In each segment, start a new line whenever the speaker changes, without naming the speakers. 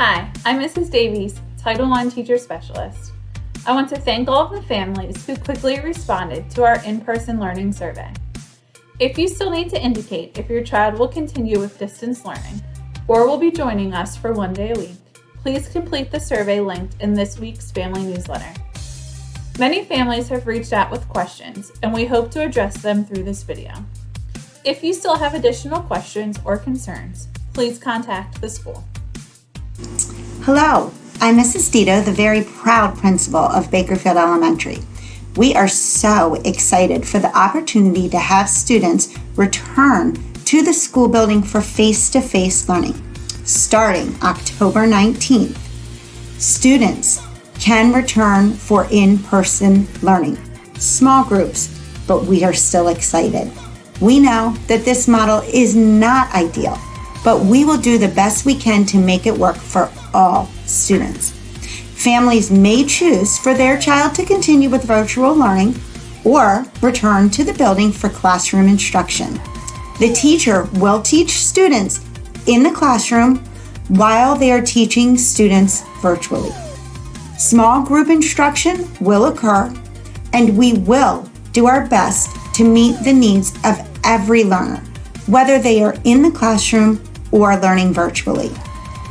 Hi, I'm Mrs. Davies, Title I Teacher Specialist. I want to thank all of the families who quickly responded to our in-person learning survey. If you still need to indicate if your child will continue with distance learning or will be joining us for one day a week, please complete the survey linked in this week's family newsletter. Many families have reached out with questions, and we hope to address them through this video. If you still have additional questions or concerns, please contact the school.
Hello, I'm Mrs. Dito, the very proud principal of Bakerfield Elementary. We are so excited for the opportunity to have students return to the school building for face-to-face learning. Starting October 19th, students can return for in-person learning. Small groups, but we are still excited. We know that this model is not ideal, but we will do the best we can to make it work for all students. Families may choose for their child to continue with virtual learning or return to the building for classroom instruction. The teacher will teach students in the classroom while they are teaching students virtually. Small group instruction will occur, and we will do our best to meet the needs of every learner, whether they are in the classroom or learning virtually.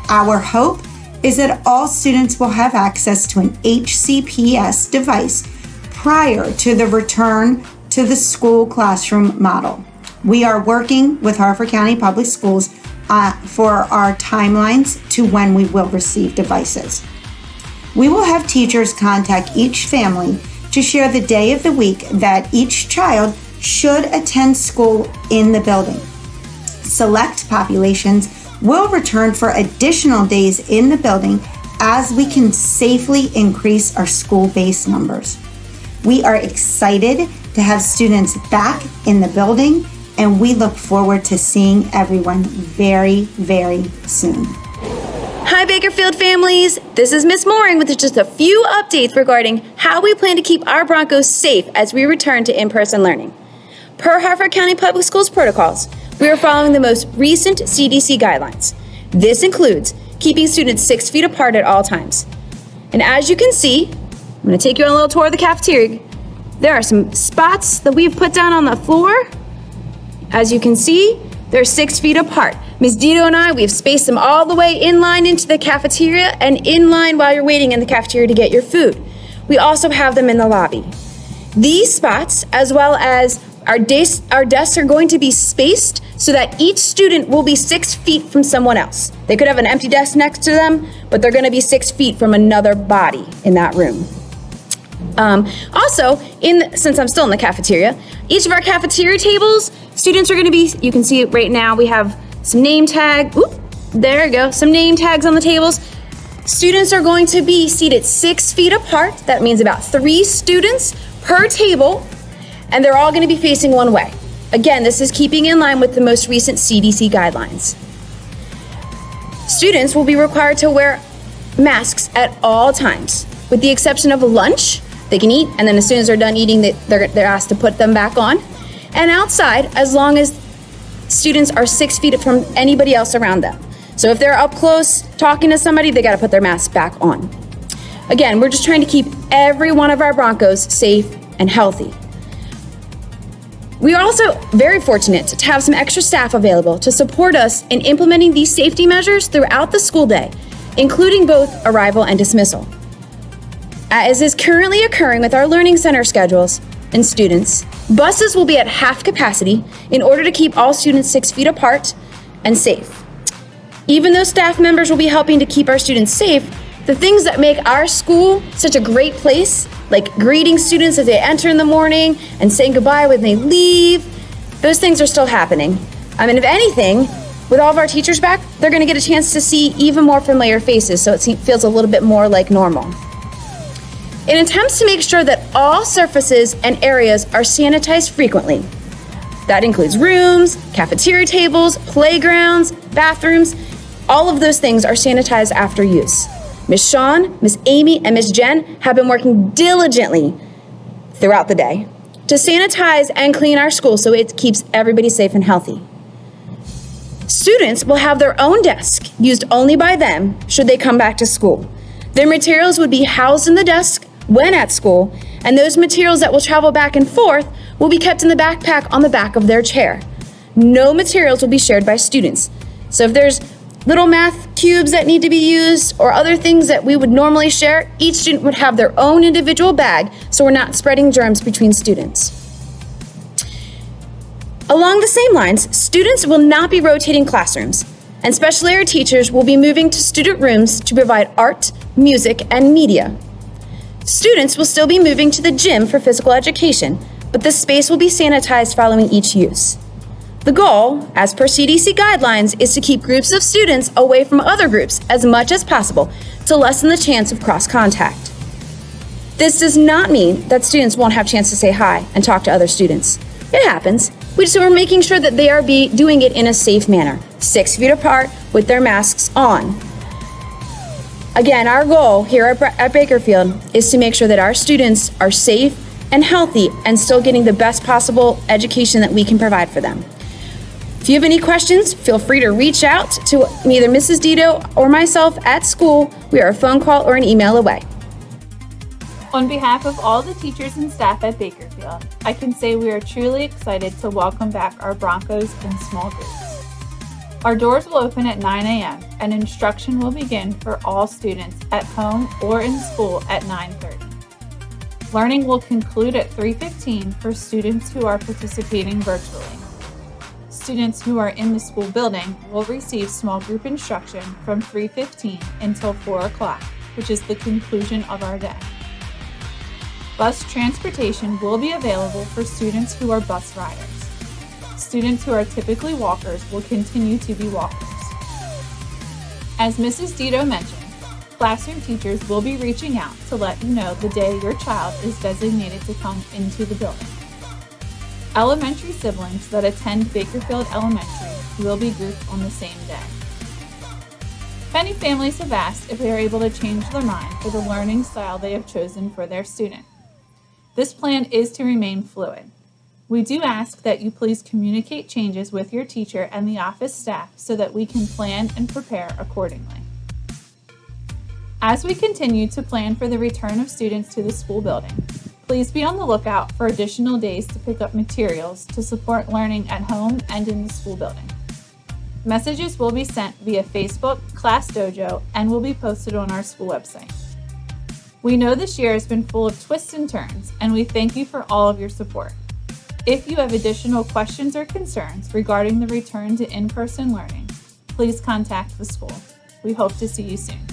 Our hope is that all students will have access to an HCPS device prior to the return to the school classroom model. We are working with Harford County Public Schools for our timelines to when we will receive devices. We will have teachers contact each family to share the day of the week that each child should attend school in the building. Select populations will return for additional days in the building as we can safely increase our school-based numbers. We are excited to have students back in the building, and we look forward to seeing everyone very, very soon.
Hi Bakerfield families, this is Miss Mooring with just a few updates regarding how we plan to keep our Broncos safe as we return to in-person learning. Per Harford County Public Schools protocols, we are following the most recent CDC guidelines. This includes keeping students 6 feet apart at all times. And as you can see, I'm going to take you on a little tour of the cafeteria. There are some spots that we've put down on the floor. As you can see, they're 6 feet apart. Ms. Dito and I, we've spaced them all the way in line into the cafeteria and in line while you're waiting in the cafeteria to get your food. We also have them in the lobby. These spots, as well as our desks are going to be spaced so that each student will be 6 feet from someone else. They could have an empty desk next to them, but they're going to be 6 feet from another body in that room. Since I'm still in the cafeteria, each of our cafeteria tables, students are going to be, you can see it right now, we have some name tag, there you go, some name tags on the tables. Students are going to be seated 6 feet apart. That means about 3 students per table, and they're all going to be facing one way. Again, this is keeping in line with the most recent CDC guidelines. Students will be required to wear masks at all times, with the exception of lunch. They can eat, and then as soon as they're done eating, they're asked to put them back on. And outside, as long as students are 6 feet from anybody else around them. So if they're up close talking to somebody, they got to put their mask back on. Again, we're just trying to keep every one of our Broncos safe and healthy. We are also very fortunate to have some extra staff available to support us in implementing these safety measures throughout the school day, including both arrival and dismissal. As is currently occurring with our learning center schedules and students, buses will be at half capacity in order to keep all students 6 feet apart and safe. Even though staff members will be helping to keep our students safe, the things that make our school such a great place, like greeting students as they enter in the morning and saying goodbye when they leave, those things are still happening. If anything, with all of our teachers back, they're going to get a chance to see even more familiar faces, so it feels a little bit more like normal. In attempts to make sure that all surfaces and areas are sanitized frequently, that includes rooms, cafeteria tables, playgrounds, bathrooms, all of those things are sanitized after use. Ms. Shawn, Ms. Amy, and Ms. Jen have been working diligently throughout the day to sanitize and clean our school so it keeps everybody safe and healthy. Students will have their own desk used only by them should they come back to school. Their materials would be housed in the desk when at school, and those materials that will travel back and forth will be kept in the backpack on the back of their chair. No materials will be shared by students. So if there's little math cubes that need to be used or other things that we would normally share, each student would have their own individual bag so we're not spreading germs between students. Along the same lines, students will not be rotating classrooms, and special ed teachers will be moving to student rooms to provide art, music, and media. Students will still be moving to the gym for physical education, but the space will be sanitized following each use. The goal, as per CDC guidelines, is to keep groups of students away from other groups as much as possible to lessen the chance of cross-contact. This does not mean that students won't have a chance to say hi and talk to other students. It happens. We're making sure that they are doing it in a safe manner, 6 feet apart with their masks on. Again, our goal here at Bakerfield is to make sure that our students are safe and healthy and still getting the best possible education that we can provide for them. If you have any questions, feel free to reach out to either Mrs. Dito or myself at school. We are a phone call or an email away.
On behalf of all the teachers and staff at Bakerfield, I can say we are truly excited to welcome back our Broncos in small groups. Our doors will open at 9 a.m. and instruction will begin for all students at home or in school at 9:30. Learning will conclude at 3:15 for students who are participating virtually. Students who are in the school building will receive small group instruction from 3:15 until 4 o'clock, which is the conclusion of our day. Bus transportation will be available for students who are bus riders. Students who are typically walkers will continue to be walkers. As Mrs. Dito mentioned, classroom teachers will be reaching out to let you know the day your child is designated to come into the building. Elementary siblings that attend Bakerfield Elementary will be grouped on the same day. Many families have asked if they are able to change their mind for the learning style they have chosen for their student. This plan is to remain fluid. We do ask that you please communicate changes with your teacher and the office staff so that we can plan and prepare accordingly. As we continue to plan for the return of students to the school building, please be on the lookout for additional days to pick up materials to support learning at home and in the school building. Messages will be sent via Facebook, Class Dojo, and will be posted on our school website. We know this year has been full of twists and turns, and we thank you for all of your support. If you have additional questions or concerns regarding the return to in-person learning, please contact the school. We hope to see you soon.